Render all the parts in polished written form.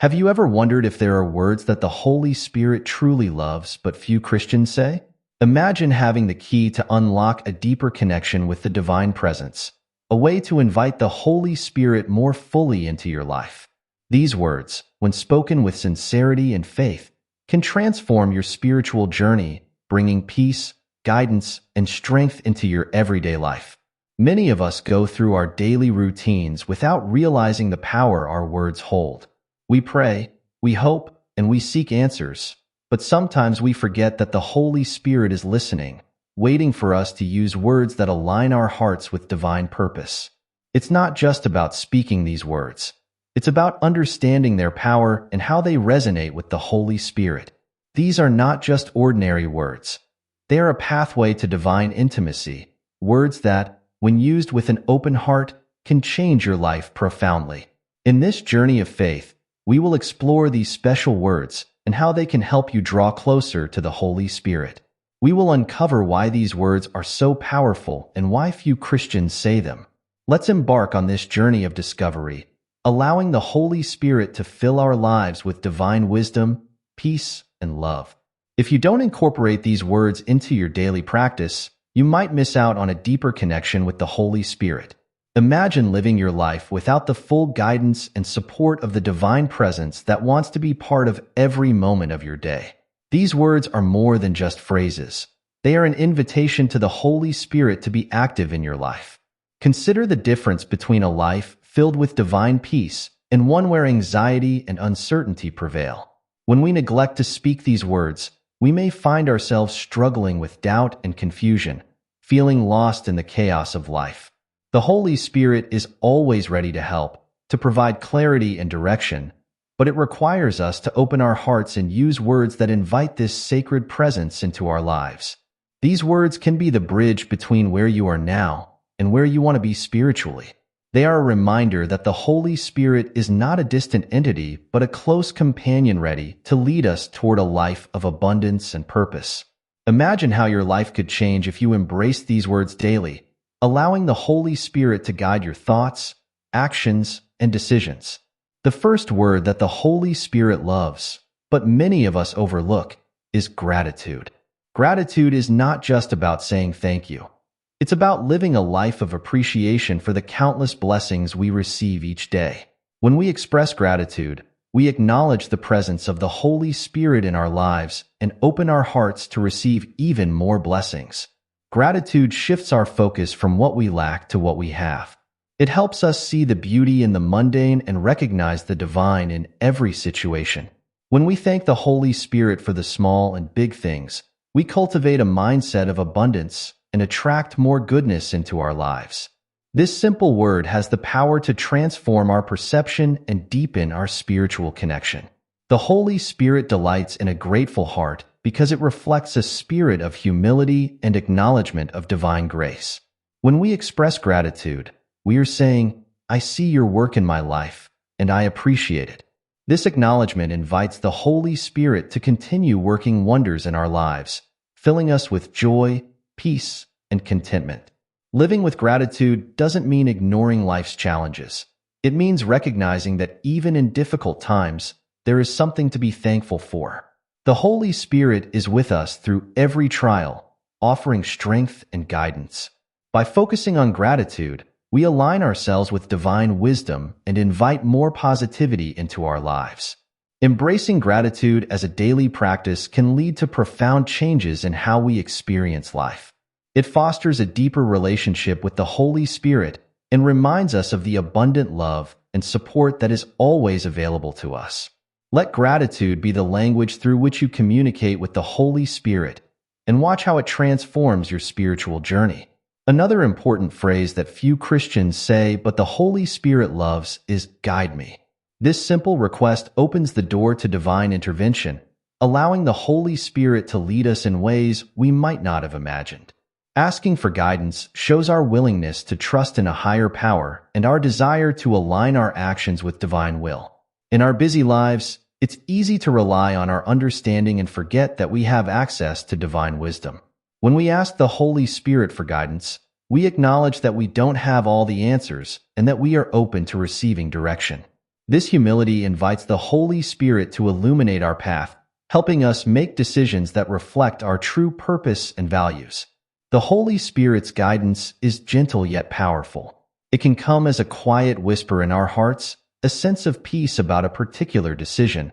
Have you ever wondered if there are words that the Holy Spirit truly loves but few Christians say? Imagine having the key to unlock a deeper connection with the divine presence, a way to invite the Holy Spirit more fully into your life. These words, when spoken with sincerity and faith, can transform your spiritual journey, bringing peace, guidance, and strength into your everyday life. Many of us go through our daily routines without realizing the power our words hold. We pray, we hope, and we seek answers, but sometimes we forget that the Holy Spirit is listening, waiting for us to use words that align our hearts with divine purpose. It's not just about speaking these words. It's about understanding their power and how they resonate with the Holy Spirit. These are not just ordinary words. They are a pathway to divine intimacy, words that, when used with an open heart, can change your life profoundly. In this journey of faith, we will explore these special words and how they can help you draw closer to the Holy Spirit. We will uncover why these words are so powerful and why few Christians say them. Let's embark on this journey of discovery, allowing the Holy Spirit to fill our lives with divine wisdom, peace, and love. If you don't incorporate these words into your daily practice, you might miss out on a deeper connection with the Holy Spirit. Imagine living your life without the full guidance and support of the divine presence that wants to be part of every moment of your day. These words are more than just phrases. They are an invitation to the Holy Spirit to be active in your life. Consider the difference between a life filled with divine peace and one where anxiety and uncertainty prevail. When we neglect to speak these words, we may find ourselves struggling with doubt and confusion, feeling lost in the chaos of life. The Holy Spirit is always ready to help, to provide clarity and direction, but it requires us to open our hearts and use words that invite this sacred presence into our lives. These words can be the bridge between where you are now and where you want to be spiritually. They are a reminder that the Holy Spirit is not a distant entity, but a close companion ready to lead us toward a life of abundance and purpose. Imagine how your life could change if you embraced these words daily, allowing the Holy Spirit to guide your thoughts, actions, and decisions. The first word that the Holy Spirit loves, but many of us overlook, is gratitude. Gratitude is not just about saying thank you. It's about living a life of appreciation for the countless blessings we receive each day. When we express gratitude, we acknowledge the presence of the Holy Spirit in our lives and open our hearts to receive even more blessings. Gratitude shifts our focus from what we lack to what we have. It helps us see the beauty in the mundane and recognize the divine in every situation. When we thank the Holy Spirit for the small and big things, we cultivate a mindset of abundance and attract more goodness into our lives. This simple word has the power to transform our perception and deepen our spiritual connection. The Holy Spirit delights in a grateful heart because it reflects a spirit of humility and acknowledgement of divine grace. When we express gratitude, we are saying, "I see your work in my life, and I appreciate it." This acknowledgement invites the Holy Spirit to continue working wonders in our lives, filling us with joy, peace, and contentment. Living with gratitude doesn't mean ignoring life's challenges. It means recognizing that even in difficult times, there is something to be thankful for. The Holy Spirit is with us through every trial, offering strength and guidance. By focusing on gratitude, we align ourselves with divine wisdom and invite more positivity into our lives. Embracing gratitude as a daily practice can lead to profound changes in how we experience life. It fosters a deeper relationship with the Holy Spirit and reminds us of the abundant love and support that is always available to us. Let gratitude be the language through which you communicate with the Holy Spirit, and watch how it transforms your spiritual journey. Another important phrase that few Christians say but the Holy Spirit loves is "guide me." This simple request opens the door to divine intervention, allowing the Holy Spirit to lead us in ways we might not have imagined. Asking for guidance shows our willingness to trust in a higher power and our desire to align our actions with divine will. In our busy lives, it's easy to rely on our understanding and forget that we have access to divine wisdom. When we ask the Holy Spirit for guidance, we acknowledge that we don't have all the answers and that we are open to receiving direction. This humility invites the Holy Spirit to illuminate our path, helping us make decisions that reflect our true purpose and values. The Holy Spirit's guidance is gentle yet powerful. It can come as a quiet whisper in our hearts, a sense of peace about a particular decision,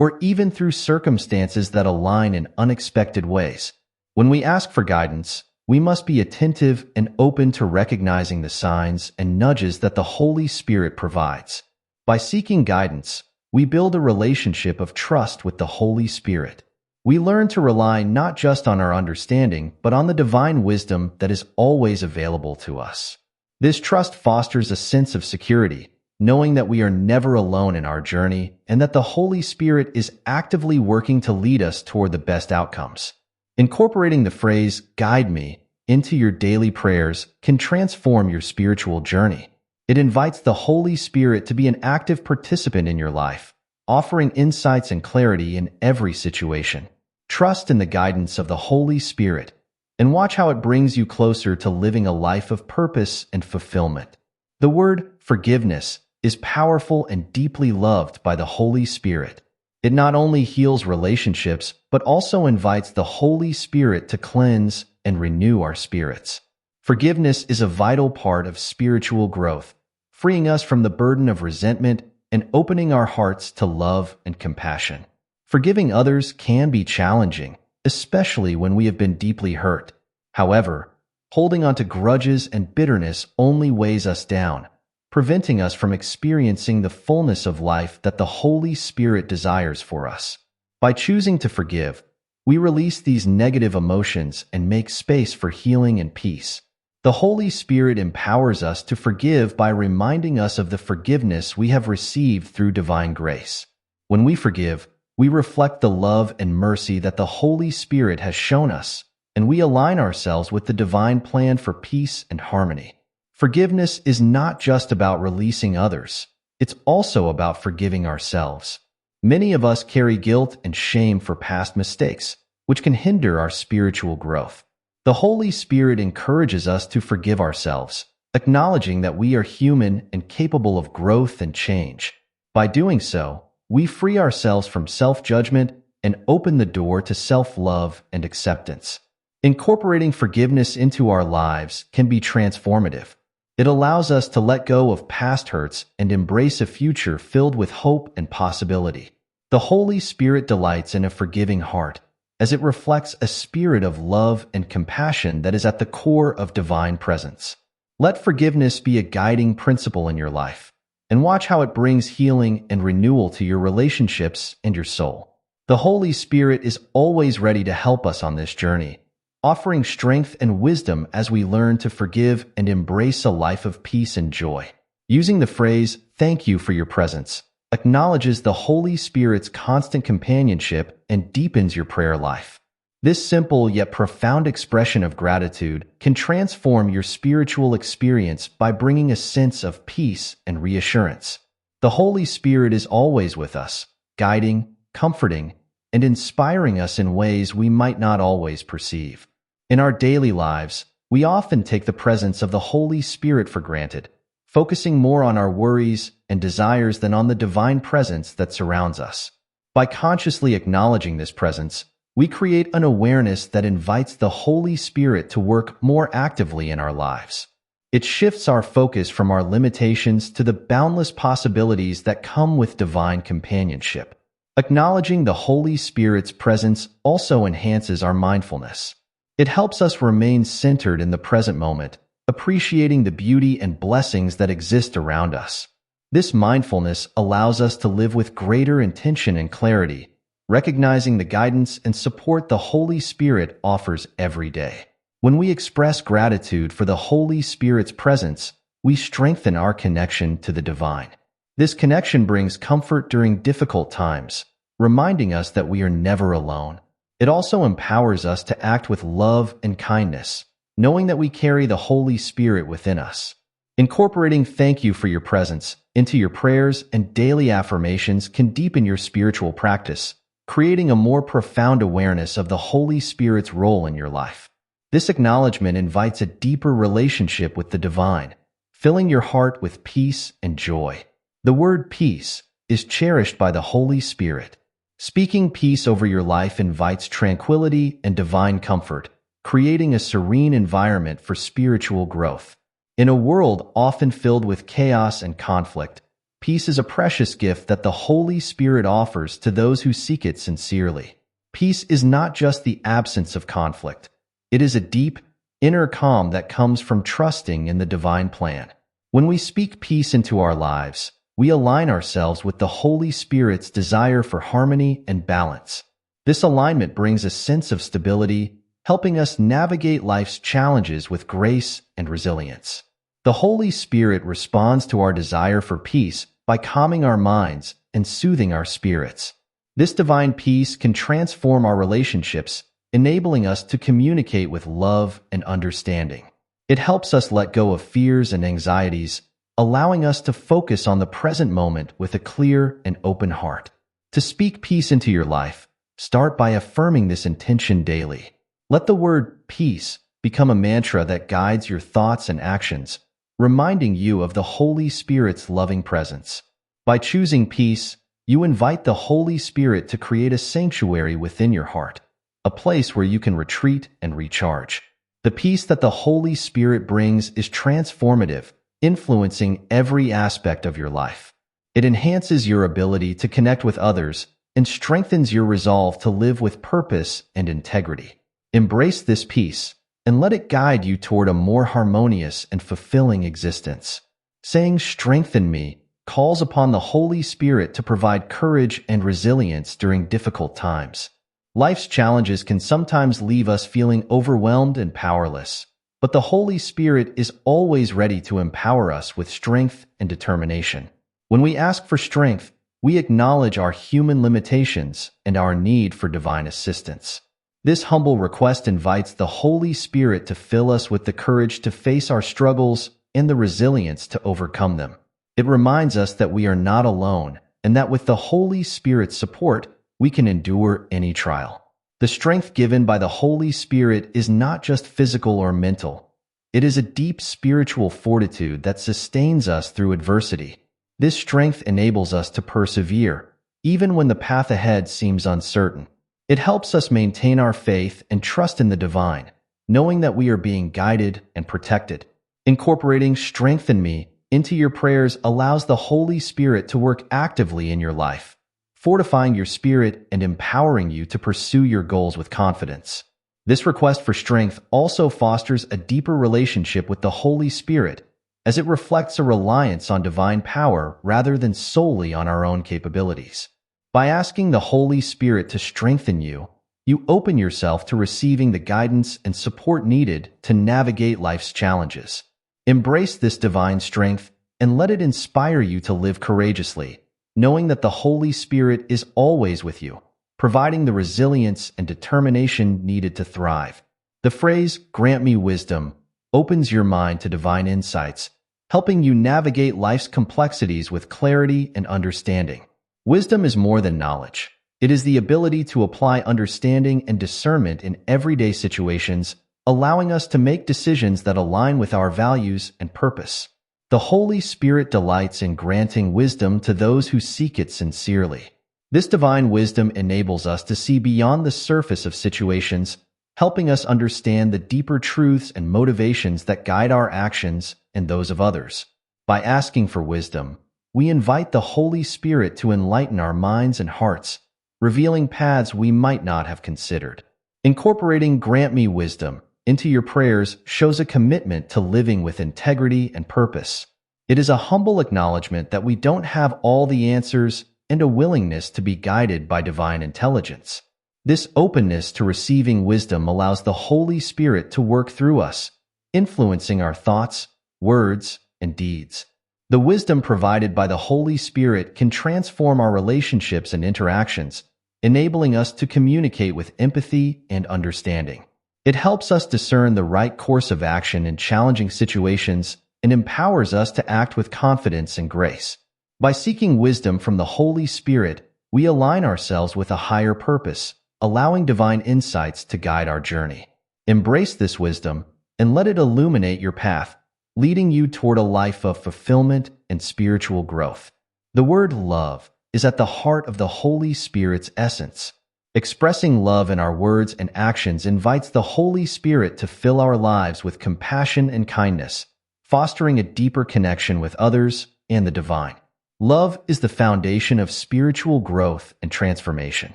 or even through circumstances that align in unexpected ways. When we ask for guidance, we must be attentive and open to recognizing the signs and nudges that the Holy Spirit provides. By seeking guidance, we build a relationship of trust with the Holy Spirit. We learn to rely not just on our understanding, but on the divine wisdom that is always available to us. This trust fosters a sense of security, knowing that we are never alone in our journey and that the Holy Spirit is actively working to lead us toward the best outcomes. Incorporating the phrase, "guide me," into your daily prayers can transform your spiritual journey. It invites the Holy Spirit to be an active participant in your life, offering insights and clarity in every situation. Trust in the guidance of the Holy Spirit and watch how it brings you closer to living a life of purpose and fulfillment. The word forgiveness is powerful and deeply loved by the Holy Spirit. It not only heals relationships, but also invites the Holy Spirit to cleanse and renew our spirits. Forgiveness is a vital part of spiritual growth, freeing us from the burden of resentment and opening our hearts to love and compassion. Forgiving others can be challenging, especially when we have been deeply hurt. However, holding on to grudges and bitterness only weighs us down, preventing us from experiencing the fullness of life that the Holy Spirit desires for us. By choosing to forgive, we release these negative emotions and make space for healing and peace. The Holy Spirit empowers us to forgive by reminding us of the forgiveness we have received through divine grace. When we forgive, we reflect the love and mercy that the Holy Spirit has shown us, and we align ourselves with the divine plan for peace and harmony. Forgiveness is not just about releasing others, it's also about forgiving ourselves. Many of us carry guilt and shame for past mistakes, which can hinder our spiritual growth. The Holy Spirit encourages us to forgive ourselves, acknowledging that we are human and capable of growth and change. By doing so, we free ourselves from self-judgment and open the door to self-love and acceptance. Incorporating forgiveness into our lives can be transformative. It allows us to let go of past hurts and embrace a future filled with hope and possibility. The Holy Spirit delights in a forgiving heart, as it reflects a spirit of love and compassion that is at the core of divine presence. Let forgiveness be a guiding principle in your life, and watch how it brings healing and renewal to your relationships and your soul. The Holy Spirit is always ready to help us on this journey, offering strength and wisdom as we learn to forgive and embrace a life of peace and joy. Using the phrase, "thank you for your presence," acknowledges the Holy Spirit's constant companionship and deepens your prayer life. This simple yet profound expression of gratitude can transform your spiritual experience by bringing a sense of peace and reassurance. The Holy Spirit is always with us, guiding, comforting, and inspiring us in ways we might not always perceive. In our daily lives, we often take the presence of the Holy Spirit for granted, focusing more on our worries and desires than on the divine presence that surrounds us. By consciously acknowledging this presence, we create an awareness that invites the Holy Spirit to work more actively in our lives. It shifts our focus from our limitations to the boundless possibilities that come with divine companionship. Acknowledging the Holy Spirit's presence also enhances our mindfulness. It helps us remain centered in the present moment, appreciating the beauty and blessings that exist around us. This mindfulness allows us to live with greater intention and clarity, recognizing the guidance and support the Holy Spirit offers every day. When we express gratitude for the Holy Spirit's presence, we strengthen our connection to the divine. This connection brings comfort during difficult times, reminding us that we are never alone. It also empowers us to act with love and kindness, knowing that we carry the Holy Spirit within us. Incorporating "thank you for your presence" into your prayers and daily affirmations can deepen your spiritual practice, creating a more profound awareness of the Holy Spirit's role in your life. This acknowledgement invites a deeper relationship with the divine, filling your heart with peace and joy. The word peace is cherished by the Holy Spirit. Speaking peace over your life invites tranquility and divine comfort, creating a serene environment for spiritual growth. In a world often filled with chaos and conflict, peace is a precious gift that the Holy Spirit offers to those who seek it sincerely. Peace is not just the absence of conflict. It is a deep, inner calm that comes from trusting in the divine plan. When we speak peace into our lives, we align ourselves with the Holy Spirit's desire for harmony and balance. This alignment brings a sense of stability, helping us navigate life's challenges with grace and resilience. The Holy Spirit responds to our desire for peace by calming our minds and soothing our spirits. This divine peace can transform our relationships, enabling us to communicate with love and understanding. It helps us let go of fears and anxieties, allowing us to focus on the present moment with a clear and open heart. To speak peace into your life, start by affirming this intention daily. Let the word peace become a mantra that guides your thoughts and actions, reminding you of the Holy Spirit's loving presence. By choosing peace, you invite the Holy Spirit to create a sanctuary within your heart, a place where you can retreat and recharge. The peace that the Holy Spirit brings is transformative, influencing every aspect of your life. It enhances your ability to connect with others and strengthens your resolve to live with purpose and integrity. Embrace this peace and let it guide you toward a more harmonious and fulfilling existence. Saying "strengthen me" calls upon the Holy Spirit to provide courage and resilience during difficult times. Life's challenges can sometimes leave us feeling overwhelmed and powerless, but the Holy Spirit is always ready to empower us with strength and determination. When we ask for strength, we acknowledge our human limitations and our need for divine assistance. This humble request invites the Holy Spirit to fill us with the courage to face our struggles and the resilience to overcome them. It reminds us that we are not alone and that with the Holy Spirit's support, we can endure any trial. The strength given by the Holy Spirit is not just physical or mental. It is a deep spiritual fortitude that sustains us through adversity. This strength enables us to persevere, even when the path ahead seems uncertain. It helps us maintain our faith and trust in the divine, knowing that we are being guided and protected. Incorporating "strengthen me" into your prayers allows the Holy Spirit to work actively in your life, fortifying your spirit and empowering you to pursue your goals with confidence. This request for strength also fosters a deeper relationship with the Holy Spirit, as it reflects a reliance on divine power rather than solely on our own capabilities. By asking the Holy Spirit to strengthen you, you open yourself to receiving the guidance and support needed to navigate life's challenges. Embrace this divine strength and let it inspire you to live courageously, knowing that the Holy Spirit is always with you, providing the resilience and determination needed to thrive. The phrase "grant me wisdom" opens your mind to divine insights, helping you navigate life's complexities with clarity and understanding. Wisdom is more than knowledge. It is the ability to apply understanding and discernment in everyday situations, allowing us to make decisions that align with our values and purpose. The Holy Spirit delights in granting wisdom to those who seek it sincerely. This divine wisdom enables us to see beyond the surface of situations, helping us understand the deeper truths and motivations that guide our actions and those of others. By asking for wisdom, we invite the Holy Spirit to enlighten our minds and hearts, revealing paths we might not have considered. Incorporating "grant me wisdom" into your prayers shows a commitment to living with integrity and purpose. It is a humble acknowledgement that we don't have all the answers and a willingness to be guided by divine intelligence. This openness to receiving wisdom allows the Holy Spirit to work through us, influencing our thoughts, words, and deeds. The wisdom provided by the Holy Spirit can transform our relationships and interactions, enabling us to communicate with empathy and understanding. It helps us discern the right course of action in challenging situations and empowers us to act with confidence and grace. By seeking wisdom from the Holy Spirit, we align ourselves with a higher purpose, allowing divine insights to guide our journey. Embrace this wisdom and let it illuminate your path, leading you toward a life of fulfillment and spiritual growth. The word love is at the heart of the Holy Spirit's essence. Expressing love in our words and actions invites the Holy Spirit to fill our lives with compassion and kindness, fostering a deeper connection with others and the divine. Love is the foundation of spiritual growth and transformation.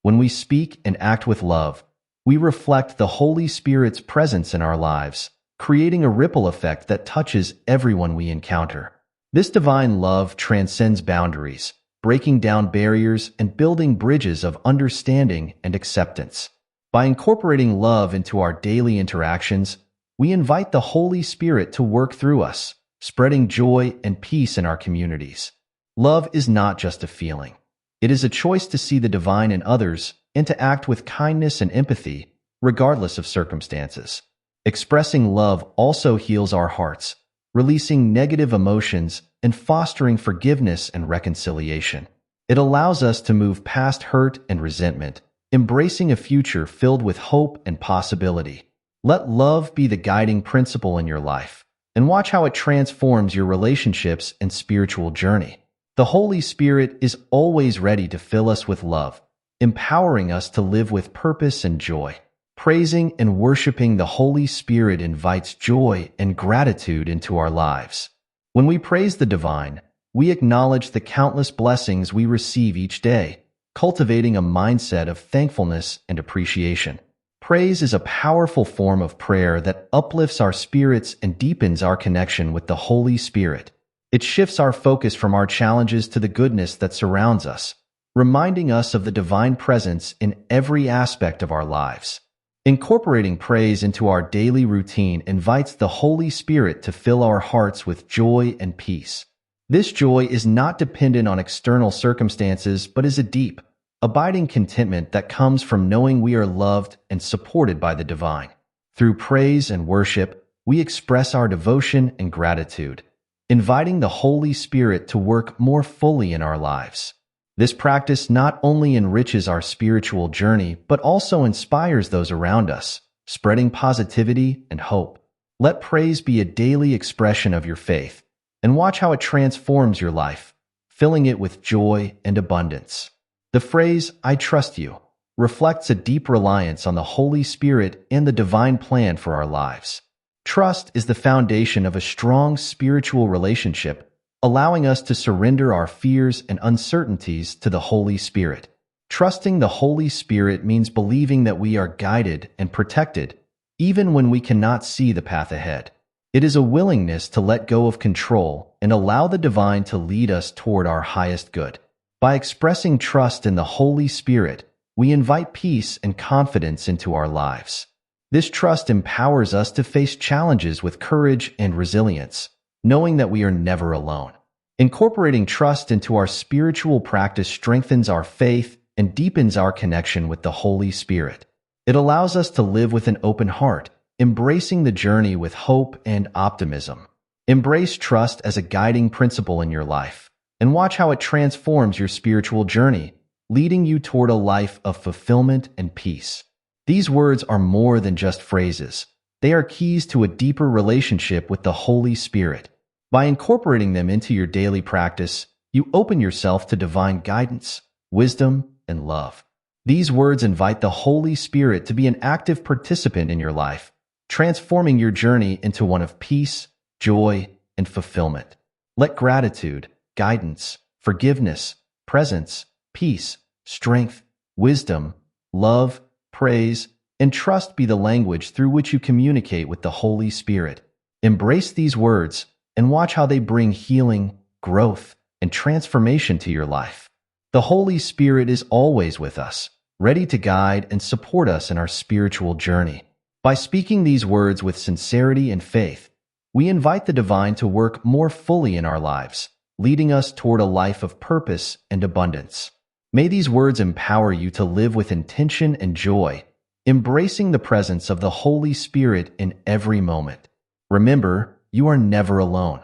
When we speak and act with love, we reflect the Holy Spirit's presence in our lives, creating a ripple effect that touches everyone we encounter. This divine love transcends boundaries, breaking down barriers and building bridges of understanding and acceptance. By incorporating love into our daily interactions, we invite the Holy Spirit to work through us, spreading joy and peace in our communities. Love is not just a feeling. It is a choice to see the divine in others and to act with kindness and empathy, regardless of circumstances. Expressing love also heals our hearts, releasing negative emotions and fostering forgiveness and reconciliation. It allows us to move past hurt and resentment, embracing a future filled with hope and possibility. Let love be the guiding principle in your life, and watch how it transforms your relationships and spiritual journey. The Holy Spirit is always ready to fill us with love, empowering us to live with purpose and joy. Praising and worshiping the Holy Spirit invites joy and gratitude into our lives. When we praise the divine, we acknowledge the countless blessings we receive each day, cultivating a mindset of thankfulness and appreciation. Praise is a powerful form of prayer that uplifts our spirits and deepens our connection with the Holy Spirit. It shifts our focus from our challenges to the goodness that surrounds us, reminding us of the divine presence in every aspect of our lives. Incorporating praise into our daily routine invites the Holy Spirit to fill our hearts with joy and peace. This joy is not dependent on external circumstances, but is a deep, abiding contentment that comes from knowing we are loved and supported by the divine. Through praise and worship, we express our devotion and gratitude, inviting the Holy Spirit to work more fully in our lives. This practice not only enriches our spiritual journey, but also inspires those around us, spreading positivity and hope. Let praise be a daily expression of your faith, and watch how it transforms your life, filling it with joy and abundance. The phrase, "I trust you," reflects a deep reliance on the Holy Spirit and the divine plan for our lives. Trust is the foundation of a strong spiritual relationship, allowing us to surrender our fears and uncertainties to the Holy Spirit. Trusting the Holy Spirit means believing that we are guided and protected, even when we cannot see the path ahead. It is a willingness to let go of control and allow the divine to lead us toward our highest good. By expressing trust in the Holy Spirit, we invite peace and confidence into our lives. This trust empowers us to face challenges with courage and resilience, knowing that we are never alone. Incorporating trust into our spiritual practice strengthens our faith and deepens our connection with the Holy Spirit. It allows us to live with an open heart, embracing the journey with hope and optimism. Embrace trust as a guiding principle in your life, and watch how it transforms your spiritual journey, leading you toward a life of fulfillment and peace. These words are more than just phrases. They are keys to a deeper relationship with the Holy Spirit. By incorporating them into your daily practice, you open yourself to divine guidance, wisdom, and love. These words invite the Holy Spirit to be an active participant in your life, transforming your journey into one of peace, joy, and fulfillment. Let gratitude, guidance, forgiveness, presence, peace, strength, wisdom, love, praise, and trust be the language through which you communicate with the Holy Spirit. Embrace these words and watch how they bring healing, growth, and transformation to your life. The Holy Spirit is always with us, ready to guide and support us in our spiritual journey. By speaking these words with sincerity and faith, we invite the divine to work more fully in our lives, leading us toward a life of purpose and abundance. May these words empower you to live with intention and joy, embracing the presence of the Holy Spirit in every moment. Remember, you are never alone.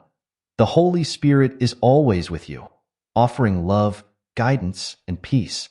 The Holy Spirit is always with you, offering love, guidance, and peace.